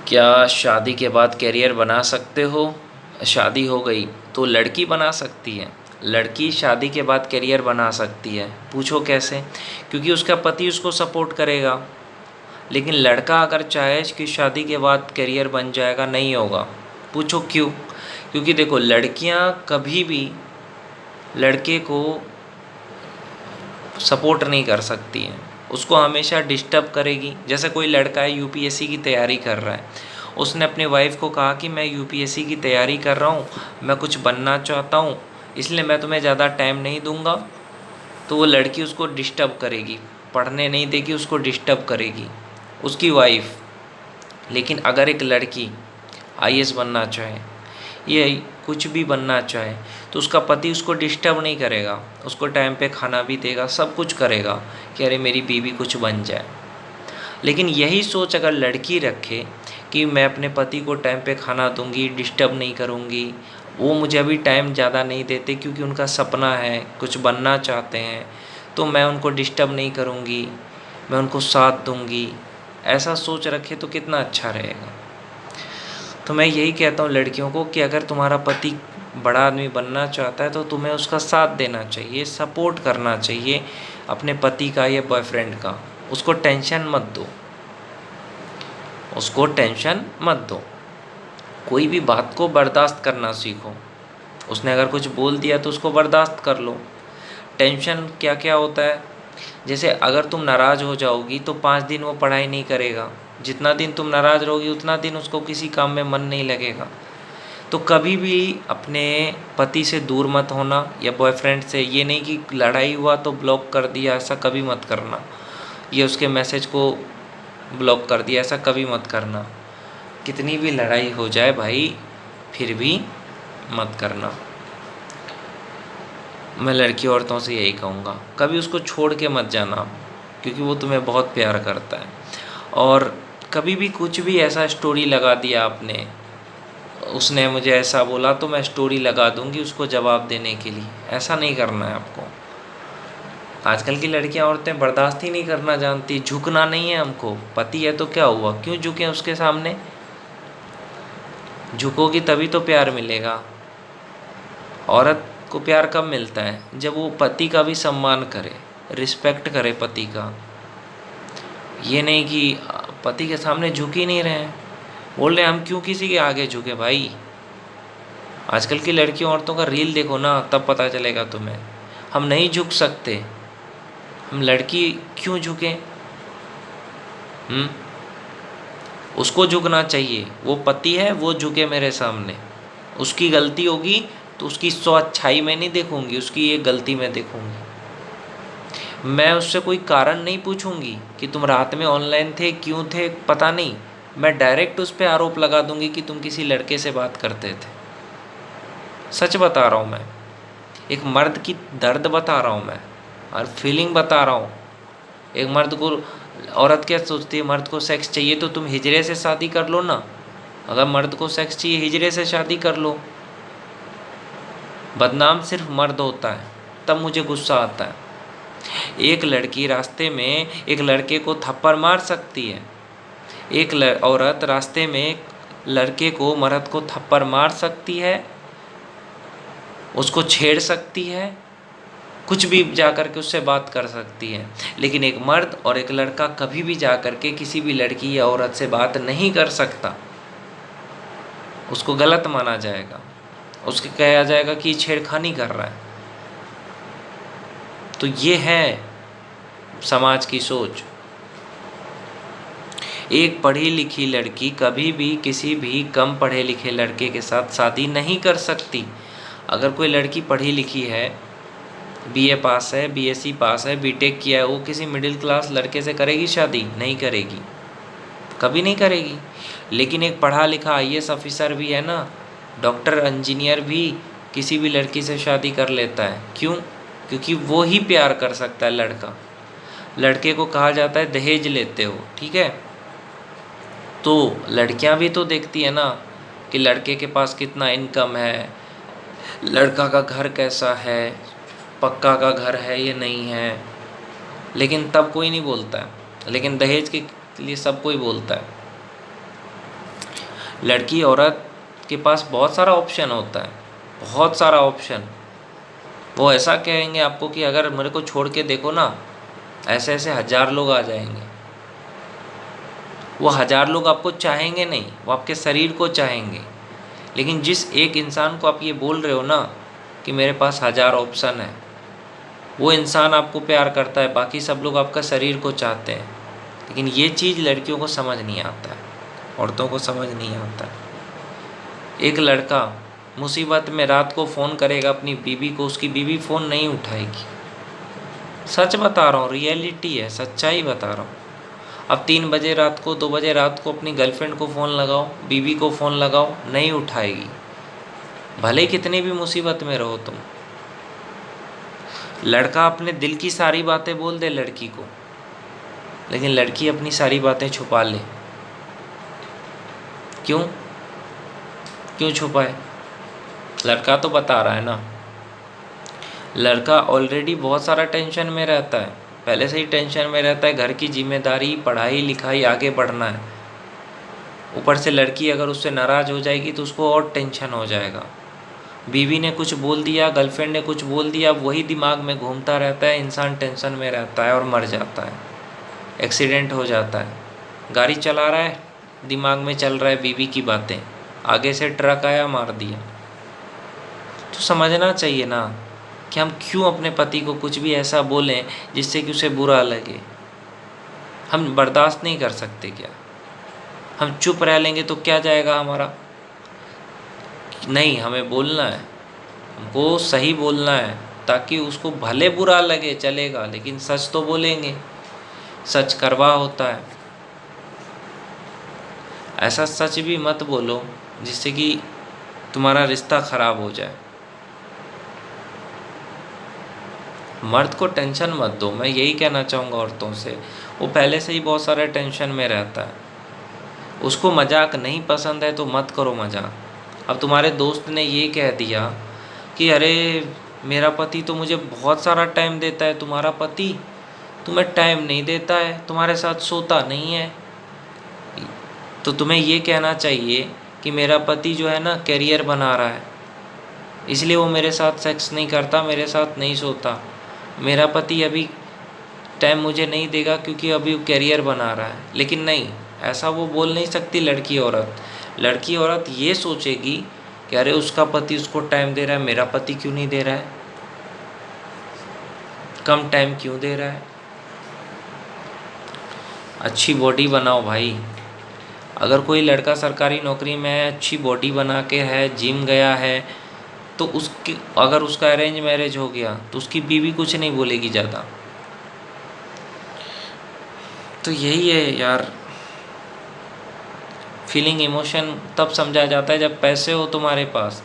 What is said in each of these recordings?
क्या शादी के बाद करियर बना सकते हो? शादी हो गई तो लड़की बना सकती है। लड़की शादी के बाद करियर बना सकती है। पूछो कैसे? क्योंकि उसका पति उसको सपोर्ट करेगा। लेकिन लड़का अगर चाहे कि शादी के बाद करियर बन जाएगा, नहीं होगा। पूछो क्यों? क्योंकि देखो, लड़कियां कभी भी लड़के को सपोर्ट नहीं कर सकती हैं। उसको हमेशा डिस्टर्ब करेगी। जैसे कोई लड़का है, यूपीएससी की तैयारी कर रहा है, उसने अपने वाइफ को कहा कि मैं यूपीएससी की तैयारी कर रहा हूँ, मैं कुछ बनना चाहता हूँ, इसलिए मैं तुम्हें ज़्यादा टाइम नहीं दूंगा। तो वो लड़की उसको डिस्टर्ब करेगी, पढ़ने नहीं देगी, उसको डिस्टर्ब करेगी, उसकी वाइफ। लेकिन अगर एक लड़की आईएएस बनना चाहे, ये कुछ भी बनना चाहे, तो उसका पति उसको डिस्टर्ब नहीं करेगा, उसको टाइम पे खाना भी देगा, सब कुछ करेगा कि अरे मेरी बीवी कुछ बन जाए। लेकिन यही सोच अगर लड़की रखे कि मैं अपने पति को टाइम पे खाना दूंगी, डिस्टर्ब नहीं करूंगी, वो मुझे अभी टाइम ज़्यादा नहीं देते क्योंकि उनका सपना है, कुछ बनना चाहते हैं, तो मैं उनको डिस्टर्ब नहीं करूंगी, मैं उनको साथ दूंगी, ऐसा सोच रखे तो कितना अच्छा रहेगा। तो मैं यही कहता हूँ लड़कियों को कि अगर तुम्हारा पति बड़ा आदमी बनना चाहता है तो तुम्हें उसका साथ देना चाहिए, सपोर्ट करना चाहिए अपने पति का या बॉयफ्रेंड का। उसको टेंशन मत दो, उसको टेंशन मत दो। कोई भी बात को बर्दाश्त करना सीखो। उसने अगर कुछ बोल दिया तो उसको बर्दाश्त कर लो। टेंशन क्या क्या होता है, जैसे अगर तुम नाराज़ हो जाओगी तो 5 दिन वो पढ़ाई नहीं करेगा। जितना दिन तुम नाराज़ रहोगी उतना दिन उसको किसी काम में मन नहीं लगेगा। तो कभी भी अपने पति से दूर मत होना, या बॉयफ्रेंड से। ये नहीं कि लड़ाई हुआ तो ब्लॉक कर दिया, ऐसा कभी मत करना। ये उसके मैसेज को ब्लॉक कर दिया, ऐसा कभी मत करना। कितनी भी लड़ाई हो जाए भाई, फिर भी मत करना। मैं लड़की औरतों से यही कहूँगा, कभी उसको छोड़ के मत जाना, क्योंकि वो तुम्हें बहुत प्यार करता है। और कभी भी कुछ भी ऐसा स्टोरी लगा दिया आपने, उसने मुझे ऐसा बोला तो मैं स्टोरी लगा दूंगी उसको जवाब देने के लिए, ऐसा नहीं करना है आपको। आजकल की लड़कियां औरतें बर्दाश्त ही नहीं करना जानती। झुकना नहीं है हमको, पति है तो क्या हुआ, क्यों झुकें उसके सामने? झुकोगी तभी तो प्यार मिलेगा। औरत को प्यार कब मिलता है? जब वो पति का भी सम्मान करे, रिस्पेक्ट करे पति का। ये नहीं कि पति के सामने झुक ही नहीं रहे हैं, बोल रहे हम क्यों किसी के आगे झुके भाई। आजकल की लड़कियों औरतों का रील देखो ना, तब पता चलेगा तुम्हें। हम नहीं झुक सकते, हम लड़की क्यों झुकें? उसको झुकना चाहिए, वो पति है, वो झुके मेरे सामने। उसकी गलती होगी तो उसकी 100 अच्छाई मैं नहीं देखूंगी, उसकी एक गलती मैं देखूंगी। मैं उससे कोई कारण नहीं पूछूंगी कि तुम रात में ऑनलाइन थे, क्यों थे, पता नहीं। मैं डायरेक्ट उस पर आरोप लगा दूंगी कि तुम किसी लड़के से बात करते थे। सच बता रहा हूँ मैं, एक मर्द की दर्द बता रहा हूँ मैं, और फीलिंग बता रहा हूँ। एक मर्द को, औरत क्या सोचती है, मर्द को सेक्स चाहिए तो तुम हिजड़े से शादी कर लो ना। अगर मर्द को सेक्स चाहिए, हिजड़े से शादी कर लो। बदनाम सिर्फ मर्द होता है, तब मुझे गुस्सा आता है। एक लड़की रास्ते में एक लड़के को थप्पड़ मार सकती है, एक औरत रास्ते में एक लड़के को, मर्द को थप्पड़ मार सकती है, उसको छेड़ सकती है, कुछ भी जा कर के उससे बात कर सकती है। लेकिन एक मर्द और एक लड़का कभी भी जा कर के किसी भी लड़की या औरत से बात नहीं कर सकता। उसको गलत माना जाएगा, उसके कहा जाएगा कि छेड़खानी कर रहा है। तो ये है समाज की सोच। एक पढ़ी लिखी लड़की कभी भी किसी भी कम पढ़े लिखे लड़के के साथ शादी नहीं कर सकती। अगर कोई लड़की पढ़ी लिखी है, बीए पास है, बीएससी पास है, बीटेक किया है, वो किसी मिडिल क्लास लड़के से करेगी शादी? नहीं करेगी, कभी नहीं करेगी। लेकिन एक पढ़ा लिखा आईएएस ऑफिसर भी है ना, डॉक्टर इंजीनियर भी किसी भी लड़की से शादी कर लेता है। क्यों? क्योंकि वो ही प्यार कर सकता है लड़का। लड़के को कहा जाता है दहेज लेते हो, ठीक है, तो लड़कियां भी तो देखती है ना कि लड़के के पास कितना इनकम है, लड़का का घर कैसा है, पक्का का घर है ये नहीं है। लेकिन तब कोई नहीं बोलता है, लेकिन दहेज के लिए सब कोई बोलता है। लड़की औरत के पास बहुत सारा ऑप्शन होता है, बहुत सारा ऑप्शन। वो ऐसा कहेंगे आपको कि अगर मेरे को छोड़ के देखो ना, ऐसे ऐसे 1000 लोग आ जाएंगे। वो 1000 लोग आपको चाहेंगे नहीं, वो आपके शरीर को चाहेंगे। लेकिन जिस एक इंसान को आप ये बोल रहे हो ना कि मेरे पास 1000 ऑप्शन है, वो इंसान आपको प्यार करता है, बाकी सब लोग आपका शरीर को चाहते हैं। लेकिन ये चीज़ लड़कियों को समझ नहीं आता है, औरतों को समझ नहीं आता है। एक लड़का मुसीबत में रात को फ़ोन करेगा अपनी बीवी को, उसकी बीवी फ़ोन नहीं उठाएगी। सच बता रहा हूँ, रियलिटी है, सच्चाई बता रहा हूँ। अब 3 बजे रात को, 2 बजे रात को अपनी गर्लफ्रेंड को फ़ोन लगाओ, बीवी को फ़ोन लगाओ, नहीं उठाएगी, भले कितनी भी मुसीबत में रहो तुम। लड़का अपने दिल की सारी बातें बोल दे लड़की को, लेकिन लड़की अपनी सारी बातें छुपा ले। क्यों क्यों छुपाए? लड़का तो बता रहा है ना। लड़का ऑलरेडी बहुत सारा टेंशन में रहता है, पहले से ही टेंशन में रहता है, घर की जिम्मेदारी, पढ़ाई लिखाई, आगे बढ़ना है। ऊपर से लड़की अगर उससे नाराज़ हो जाएगी तो उसको और टेंशन हो जाएगा। बीवी ने कुछ बोल दिया, गर्लफ्रेंड ने कुछ बोल दिया, वही दिमाग में घूमता रहता है, इंसान टेंशन में रहता है और मर जाता है। एक्सीडेंट हो जाता है, गाड़ी चला रहा है, दिमाग में चल रहा है बीवी की बातें, आगे से ट्रक आया, मार दिया। तो समझना चाहिए ना कि हम क्यों अपने पति को कुछ भी ऐसा बोलें जिससे कि उसे बुरा लगे। हम बर्दाश्त नहीं कर सकते क्या? हम चुप रह लेंगे तो क्या जाएगा हमारा? नहीं, हमें बोलना है, हमको सही बोलना है, ताकि उसको भले बुरा लगे चलेगा, लेकिन सच तो बोलेंगे। सच कड़वा होता है। ऐसा सच भी मत बोलो जिससे कि तुम्हारा रिश्ता ख़राब हो जाए। मर्द को टेंशन मत दो, मैं यही कहना चाहूँगा औरतों से। वो पहले से ही बहुत सारे टेंशन में रहता है, उसको मजाक नहीं पसंद है तो मत करो मजाक। अब तुम्हारे दोस्त ने ये कह दिया कि अरे मेरा पति तो मुझे बहुत सारा टाइम देता है, तुम्हारा पति तुम्हें टाइम नहीं देता है, तुम्हारे साथ सोता नहीं है, तो तुम्हें ये कहना चाहिए कि मेरा पति जो है ना करियर बना रहा है, इसलिए वो मेरे साथ सेक्स नहीं करता, मेरे साथ नहीं सोता। मेरा पति अभी टाइम मुझे नहीं देगा क्योंकि अभी वो करियर बना रहा है। लेकिन नहीं, ऐसा वो बोल नहीं सकती लड़की औरत। लड़की औरत ये सोचेगी कि अरे उसका पति उसको टाइम दे रहा है, मेरा पति क्यों नहीं दे रहा है, कम टाइम क्यों दे रहा है। अच्छी बॉडी बनाओ भाई। अगर कोई लड़का सरकारी नौकरी में है, अच्छी बॉडी बना के है, जिम गया है, तो उसकी अगर उसका अरेंज मैरिज हो गया तो उसकी बीवी कुछ नहीं बोलेगी ज़्यादा। तो यही है यार, फीलिंग इमोशन तब समझा जाता है जब पैसे हो तुम्हारे पास।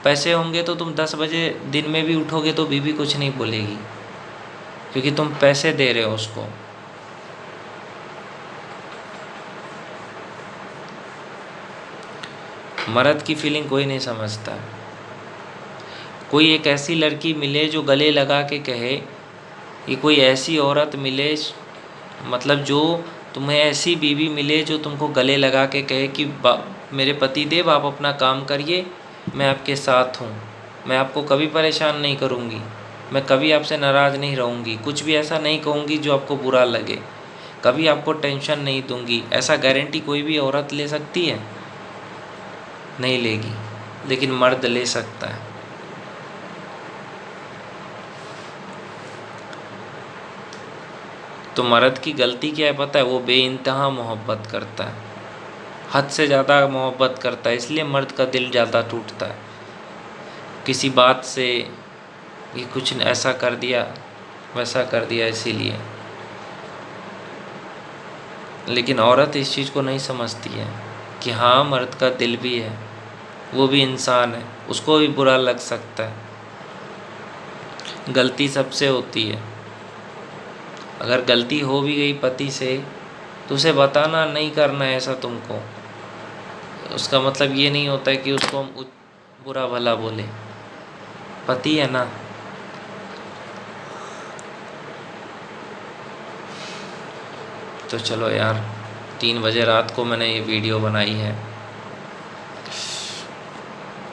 पैसे होंगे तो तुम 10 बजे दिन में भी उठोगे तो बीवी कुछ नहीं बोलेगी, क्योंकि तुम पैसे दे रहे हो उसको। मर्द की फीलिंग कोई नहीं समझता। कोई एक ऐसी लड़की मिले जो गले लगा के कहे, कि कोई ऐसी औरत मिले, मतलब जो तुम्हें ऐसी बीवी मिले जो तुमको गले लगा के कहे कि मेरे पति देव आप अपना काम करिए, मैं आपके साथ हूँ, मैं आपको कभी परेशान नहीं करूँगी, मैं कभी आपसे नाराज़ नहीं रहूँगी, कुछ भी ऐसा नहीं कहूँगी जो आपको बुरा लगे, कभी आपको टेंशन नहीं दूँगी। ऐसा गारंटी कोई भी औरत ले सकती है? नहीं लेगी, लेकिन मर्द ले सकता है। तो मर्द की गलती क्या है पता है? वो बेइंतहा मोहब्बत करता है, हद से ज़्यादा मोहब्बत करता है, इसलिए मर्द का दिल ज़्यादा टूटता है किसी बात से, ये कुछ ऐसा कर दिया वैसा कर दिया इसीलिए। लेकिन औरत इस चीज़ को नहीं समझती है कि हाँ, मर्द का दिल भी है, वो भी इंसान है, उसको भी बुरा लग सकता है। गलती सबसे होती है। अगर गलती हो भी गई पति से तो उसे बताना, नहीं करना है ऐसा तुमको। उसका मतलब ये नहीं होता है कि उसको हम बुरा भला बोले, पति है ना। तो चलो यार, 3 बजे रात को मैंने ये वीडियो बनाई है।